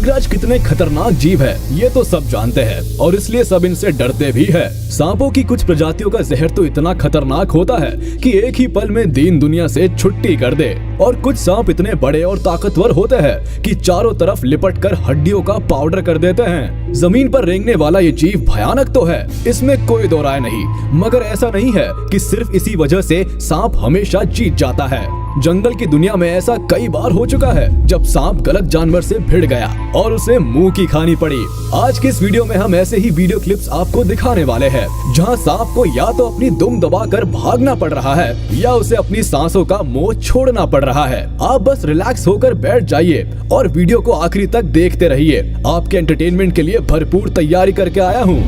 नागराज कितने खतरनाक जीव है ये तो सब जानते हैं और इसलिए सब इनसे डरते भी है। सांपों की कुछ प्रजातियों का जहर तो इतना खतरनाक होता है कि एक ही पल में दीन दुनिया से छुट्टी कर दे। और कुछ सांप इतने बड़े और ताकतवर होते हैं कि चारों तरफ लिपट कर हड्डियों का पाउडर कर देते हैं। जमीन पर रेंगने वाला ये जीव भयानक तो है, इसमें कोई दो राय नहीं, मगर ऐसा नहीं है कि सिर्फ इसी वजह से सांप हमेशा जीत जाता है। जंगल की दुनिया में ऐसा कई बार हो चुका है जब सांप गलत जानवर से भिड़ गया और उसे मुंह की खानी पड़ी। आज के इस वीडियो में हम ऐसे ही वीडियो क्लिप्स आपको दिखाने वाले हैं जहां सांप को या तो अपनी दुम दबाकर भागना पड़ रहा है या उसे अपनी सांसों का मोह छोड़ना पड़ रहा है। आप बस रिलैक्स होकर बैठ जाइए और वीडियो को आखिरी तक देखते रहिए। आपके एंटरटेनमेंट के लिए भरपूर तैयारी करके आया हूँ।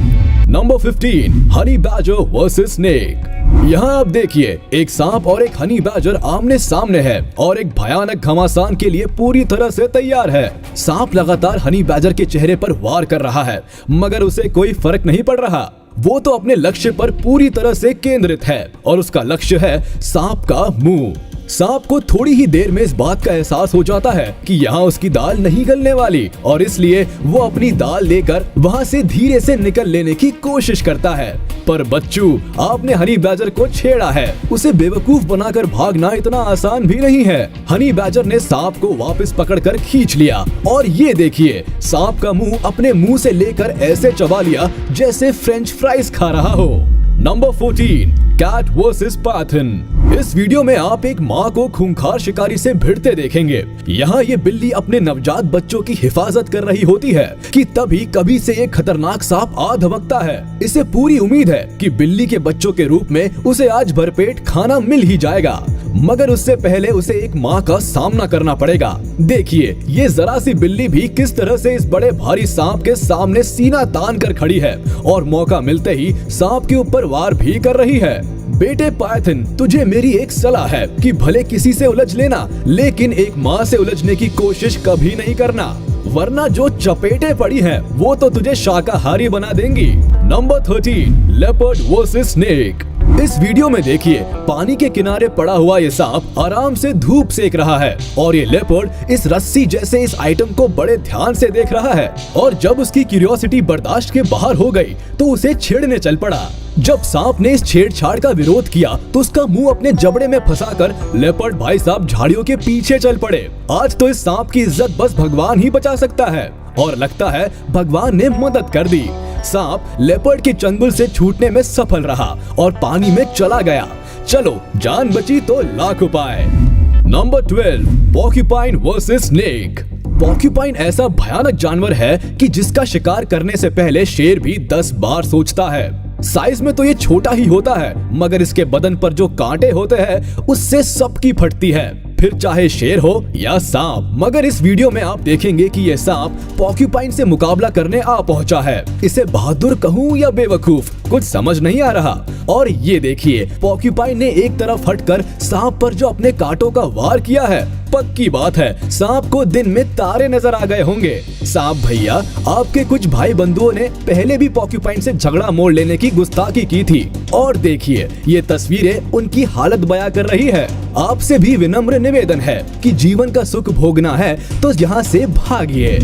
Number 15, honey badger versus snake. यहाँ आप देखिए, एक सांप और एक हनी बैजर आमने सामने है और एक भयानक घमासान के लिए पूरी तरह से तैयार है। सांप लगातार हनी बैजर के चेहरे पर वार कर रहा है मगर उसे कोई फर्क नहीं पड़ रहा। वो तो अपने लक्ष्य पर पूरी तरह से केंद्रित है और उसका लक्ष्य है सांप का मुंह। सांप को थोड़ी ही देर में इस बात का एहसास हो जाता है कि यहाँ उसकी दाल नहीं गलने वाली और इसलिए वो अपनी दाल लेकर वहाँ से धीरे से निकल लेने की कोशिश करता है। पर बच्चू, आपने हनी बैजर को छेड़ा है। उसे बेवकूफ बनाकर भागना इतना आसान भी नहीं है। हनी बैजर ने सांप को वापस पकड़कर खींच लिया और ये देखिए, सांप का मुंह अपने मुंह से लेकर ऐसे चबा लिया जैसे फ्रेंच फ्राइज खा रहा हो। Number 14, cat versus python. इस वीडियो में आप एक माँ को खूंखार शिकारी से भिड़ते देखेंगे। यहाँ ये बिल्ली अपने नवजात बच्चों की हिफाजत कर रही होती है कि तभी कभी से एक खतरनाक सांप आ धमकता है। इसे पूरी उम्मीद है कि बिल्ली के बच्चों के रूप में उसे आज भरपेट खाना मिल ही जाएगा, मगर उससे पहले उसे एक माँ का सामना करना पड़ेगा। देखिए, ये जरा सी बिल्ली भी किस तरह से इस बड़े भारी सांप के सामने सीना तान कर खड़ी है और मौका मिलते ही सांप के ऊपर वार भी कर रही है। बेटे पाइथन, तुझे मेरी एक सलाह है कि भले किसी से उलझ लेना, लेकिन एक माँ से उलझने की कोशिश कभी नहीं करना, वरना जो चपेटे पड़ी हैं वो तो तुझे शाकाहारी बना देंगी। Number 13, leopard versus snake. इस वीडियो में देखिए, पानी के किनारे पड़ा हुआ ये सांप आराम से धूप सेक रहा है और ये लेपर्ड इस रस्सी जैसे इस आइटम को बड़े ध्यान से देख रहा है। और जब उसकी क्यूरियोसिटी बर्दाश्त के बाहर हो गई तो उसे छेड़ने चल पड़ा। जब सांप ने इस छेड़छाड़ का विरोध किया तो उसका मुंह अपने जबड़े में फंसाकर लेपर्ड भाई साहब झाड़ियों के पीछे चल पड़े। आज तो इस सांप की इज्जत बस भगवान ही बचा सकता है और लगता है भगवान ने मदद कर दी। सांप लेपर्ड के चंगुल से छूटने में सफल रहा और पानी में चला गया। चलो, जान बची तो लाख उपाय। Number 12, porcupine versus snake. Porcupine ऐसा भयानक जानवर है कि जिसका शिकार करने से पहले शेर भी 10 बार सोचता है। साइज में तो ये छोटा ही होता है, मगर इसके बदन पर जो कांटे होते हैं उससे सबकी फटती है, फिर चाहे शेर हो या सांप। मगर इस वीडियो में आप देखेंगे कि ये सांप पोर्क्यूपाइन से मुकाबला करने आ पहुंचा है। इसे बहादुर कहूं या बेवकूफ, कुछ समझ नहीं आ रहा। और ये देखिए, पोर्क्यूपाइन ने एक तरफ हटकर सांप पर जो अपने कांटों का वार किया है, पक्की बात है सांप को दिन में तारे नजर आ गए होंगे। सांप भैया, आपके कुछ भाई बंधुओं ने पहले भी पोर्क्यूपाइन से झगड़ा मोड़ लेने की गुस्ताखी की थी और देखिए, ये तस्वीरें उनकी हालत बयां कर रही है। आपसे भी विनम्र निवेदन है कि जीवन का सुख भोगना है तो यहाँ से भागिए।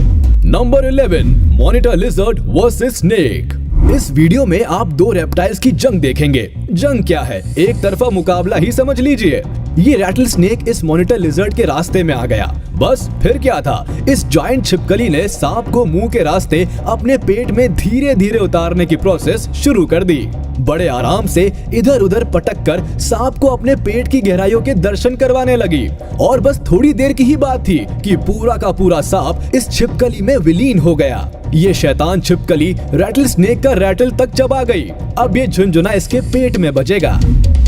Number 11, monitor lizard versus snake. इस वीडियो में आप दो रेप्टाइल्स की जंग देखेंगे। जंग क्या है, एक तरफा मुकाबला ही समझ लीजिए। ये रैटल स्नेक इस मॉनिटर लिजर्ड के रास्ते में आ गया। बस फिर क्या था, इस जॉइंट छिपकली ने सांप को मुंह के रास्ते अपने पेट में धीरे धीरे उतारने की प्रोसेस शुरू कर दी। बड़े आराम से इधर उधर पटक कर सांप को अपने पेट की गहराइयों के दर्शन करवाने लगी और बस थोड़ी देर की ही बात थी कि पूरा का पूरा सांप इस छिपकली में विलीन हो गया। ये शैतान छिपकली रैटल स्नेक का रैटल तक चबा गई। अब ये झुनझुना इसके पेट में बजेगा।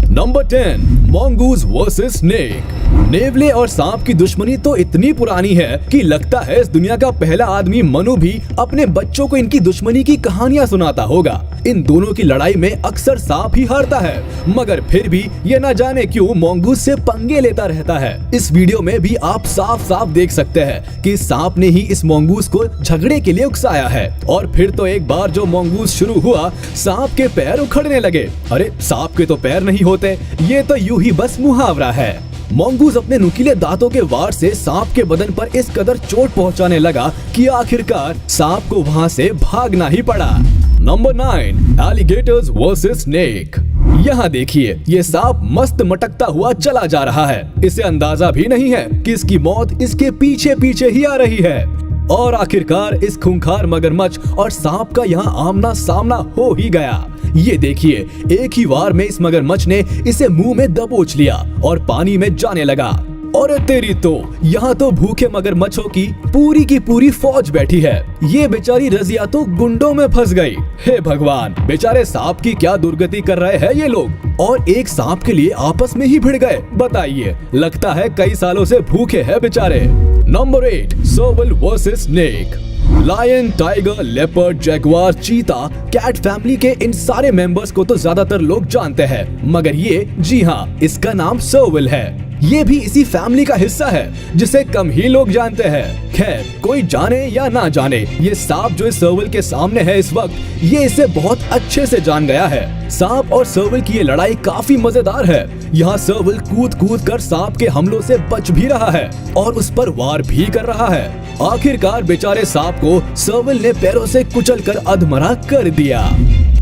Number 10, mongoose versus snake. नेवले और सांप की दुश्मनी तो इतनी पुरानी है कि लगता है इस दुनिया का पहला आदमी मनु भी अपने बच्चों को इनकी दुश्मनी की कहानियां सुनाता होगा। इन दोनों की लड़ाई में अक्सर सांप ही हारता है, मगर फिर भी ये न जाने क्यों mongoose से पंगे लेता रहता है। इस वीडियो में भी आप साफ साफ देख सकते हैं कि सांप ने ही इस mongoose को झगड़े के लिए उकसाया है और फिर तो एक बार जो mongoose शुरू हुआ, सांप के पैर उखड़ने लगे। अरे सांप के तो पैर नहीं होते, ये तो यूं ही बस मुहावरा है। मंगूज अपने नुकीले दांतों के वार से सांप के बदन पर इस कदर चोट पहुंचाने लगा कि आखिरकार सांप को वहां से भागना ही पड़ा। Number 9, alligators versus snake. यहाँ देखिए, ये सांप मस्त मटकता हुआ चला जा रहा है। इसे अंदाजा भी नहीं है कि इसकी मौत इसके पीछे पीछे ही आ रही है। और आखिरकार इस खूंखार मगरमच्छ और सांप का यहाँ आमना सामना हो ही गया। ये देखिए, एक ही वार में इस मगरमच्छ ने इसे मुंह में दबोच लिया और पानी में जाने लगा। और तेरी तो यहाँ तो भूखे मगरमच्छों की पूरी फौज बैठी है। ये बेचारी रजिया तो गुंडों में फंस गई। हे भगवान, बेचारे सांप की क्या दुर्गति कर रहे हैं ये लोग, और एक सांप के लिए आपस में ही भिड़ गए। बताइए, लगता है कई सालों से भूखे हैं बेचारे। Number 8, serval versus snake. Lion, tiger, leopard, jaguar, cheetah, cat family के इन सारे मेंबर्स को तो ज्यादातर लोग जानते हैं, मगर ये, जी हाँ, इसका नाम सर्वल है। ये भी इसी फैमिली का हिस्सा है जिसे कम ही लोग जानते हैं। खैर, कोई जाने या ना जाने, ये सांप जो इस सर्वल के सामने है इस वक्त, ये इसे बहुत अच्छे से जान गया है। सांप और सर्वल की ये लड़ाई काफी मजेदार है। यहाँ सर्वल कूद कूद कर सांप के हमलों से बच भी रहा है और उस पर वार भी कर रहा है। आखिरकार बेचारे सांप को सर्वल ने पैरों से कुचलकर अधमरा कर दिया।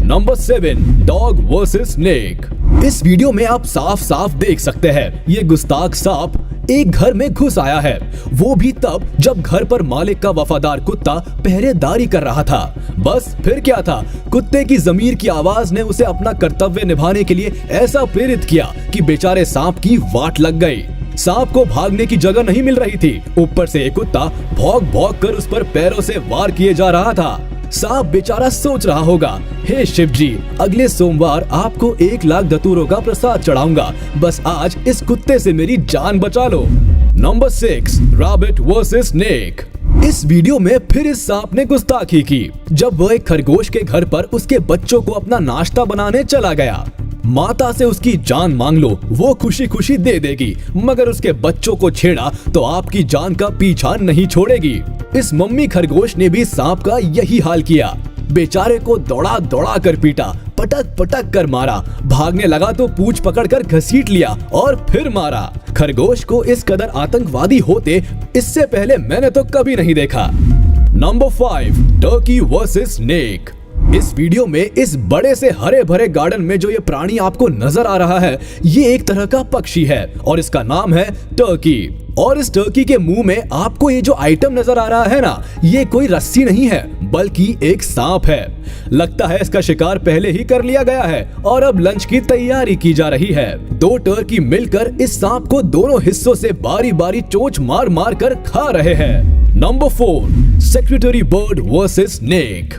Number 7, dog versus snake. इस वीडियो में आप साफ साफ देख सकते हैं, ये गुस्ताख सांप एक घर में घुस आया है, वो भी तब जब घर पर मालिक का वफादार कुत्ता पहरेदारी कर रहा था। बस फिर क्या था, कुत्ते की ज़मीर की आवाज ने उसे अपना कर्तव्य निभाने के लिए ऐसा प्रेरित किया कि बेचारे सांप की वाट लग गई। सांप को भागने की जगह नहीं मिल रही थी, ऊपर से एक कुत्ता भौंक भौंक कर उस पर पैरों से वार किए जा रहा था। सांप बेचारा सोच रहा होगा, हे शिव जी, अगले सोमवार आपको 1 लाख धतूरों का प्रसाद चढ़ाऊंगा, बस आज इस कुत्ते से मेरी जान बचा लो। Number 6, rabbit versus snake. इस वीडियो में फिर इस सांप ने गुस्ताखी की जब वह एक खरगोश के घर पर उसके बच्चों को अपना नाश्ता बनाने चला गया। माता से उसकी जान मांग लो, वो खुशी खुशी दे देगी, मगर उसके बच्चों को छेड़ा तो आपकी जान का पीछा नहीं छोड़ेगी। इस मम्मी खरगोश ने भी सांप का यही हाल किया। बेचारे को दौड़ा दौड़ा कर पीटा, पटक पटक कर मारा, भागने लगा तो पूंछ पकड़कर घसीट लिया और फिर मारा। खरगोश को इस कदर आतंकवादी होते इससे पहले मैंने तो कभी नहीं देखा। Number 5, Turkey versus snake. इस वीडियो में इस बड़े से हरे भरे गार्डन में जो ये प्राणी आपको नजर आ रहा है, ये एक तरह का पक्षी है और इसका नाम है टर्की। और इस टर्की के मुंह में आपको ये जो आइटम नजर आ रहा है ना, ये कोई रस्सी नहीं है बल्कि एक सांप है। लगता है इसका शिकार पहले ही कर लिया गया है और अब लंच की तैयारी की जा रही है। 2 टर्की मिलकर इस सांप को दोनों हिस्सों से बारी बारी चोंच मार मार कर खा रहे हैं। Number 4, secretary bird versus snake.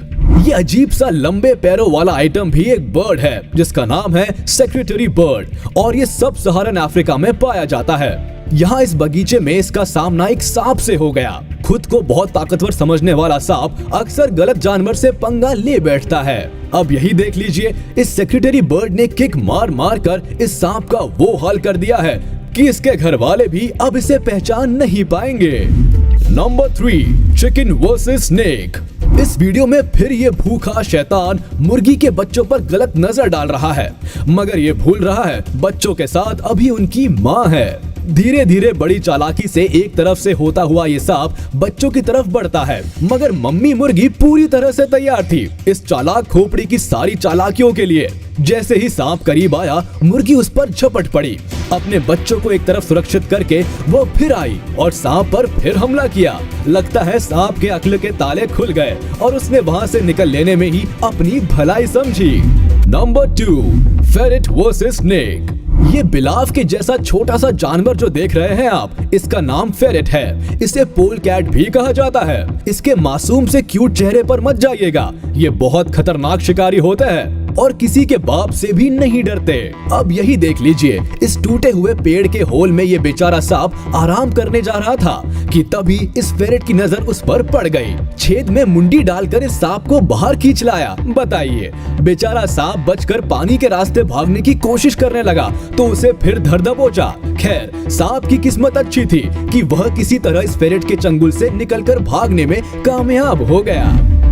ये अजीब सा लंबे पैरों वाला आइटम भी एक बर्ड है जिसका नाम है सेक्रेटरी बर्ड और ये सब सहारन अफ्रीका में पाया जाता है। यहाँ इस बगीचे में इसका सामना एक सांप से हो गया। खुद को बहुत ताकतवर समझने वाला सांप अक्सर गलत जानवर से पंगा ले बैठता है। अब यही देख लीजिए, इस सेक्रेटरी बर्ड ने किक मार मार कर इस सांप का वो हाल कर दिया है कि इसके घर वाले भी अब इसे पहचान नहीं पाएंगे। Number 3, chicken versus snake. इस वीडियो में फिर ये भूखा शैतान मुर्गी के बच्चों पर गलत नजर डाल रहा है, मगर ये भूल रहा है बच्चों के साथ अभी उनकी माँ है। धीरे धीरे बड़ी चालाकी से एक तरफ से होता हुआ ये सांप बच्चों की तरफ बढ़ता है, मगर मम्मी मुर्गी पूरी तरह से तैयार थी इस चालाक खोपड़ी की सारी चालाकियों के लिए। जैसे ही सांप करीब आया, मुर्गी उस पर झपट पड़ी। अपने बच्चों को एक तरफ सुरक्षित करके वो फिर आई और सांप पर फिर हमला किया। लगता है सांप के अक्ल के ताले खुल गए और उसने वहां से निकल लेने में ही अपनी भलाई समझी। Number 2, ferret versus snake. ये बिलाव के जैसा छोटा सा जानवर जो देख रहे हैं आप, इसका नाम फेरेट है। इसे पोल कैट भी कहा जाता है। इसके मासूम से क्यूट चेहरे पर मत जाइएगा, ये बहुत खतरनाक शिकारी होते हैं और किसी के बाप से भी नहीं डरते। अब यही देख लीजिए, इस टूटे हुए पेड़ के होल में ये बेचारा सांप आराम करने जा रहा था कि तभी इस फेरेट की नजर उस पर पड़ गई। छेद में मुंडी डालकर इस सांप को बाहर खींच लाया। बताइए, बेचारा सांप बचकर पानी के रास्ते भागने की कोशिश करने लगा तो उसे फिर धर दबोचा। खैर, सांप की किस्मत अच्छी थी कि वह किसी तरह इस फेरेट के चंगुल से निकलकर भागने में कामयाब हो गया।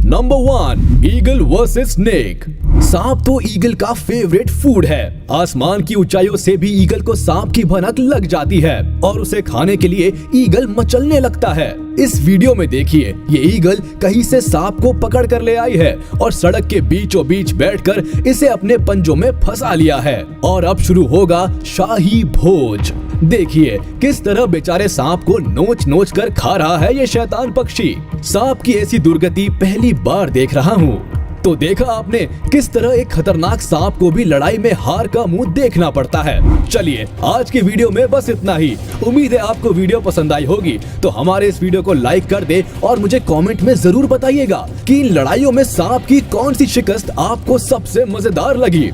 Number 1, eagle versus snake. सांप तो ईगल का फेवरेट फूड है। आसमान की ऊंचाइयों से भी ईगल को सांप की भनक लग जाती है और उसे खाने के लिए ईगल मचलने लगता है। इस वीडियो में देखिए, ये ईगल कहीं से सांप को पकड़ कर ले आई है और सड़क के बीचों बीच बैठकर इसे अपने पंजों में फंसा लिया है और अब शुरू होगा शाही भोज। देखिए किस तरह बेचारे सांप को नोच नोच कर खा रहा है ये शैतान पक्षी। सांप की ऐसी दुर्गति पहली बार देख रहा हूँ। तो देखा आपने किस तरह एक खतरनाक सांप को भी लड़ाई में हार का मुंह देखना पड़ता है। चलिए आज की वीडियो में बस इतना ही। उम्मीद है आपको वीडियो पसंद आई होगी, तो हमारे इस वीडियो को लाइक कर दे और मुझे कमेंट में जरूर बताइएगा कि इन लड़ाइयों में सांप की कौन सी शिकस्त आपको सबसे मजेदार लगी।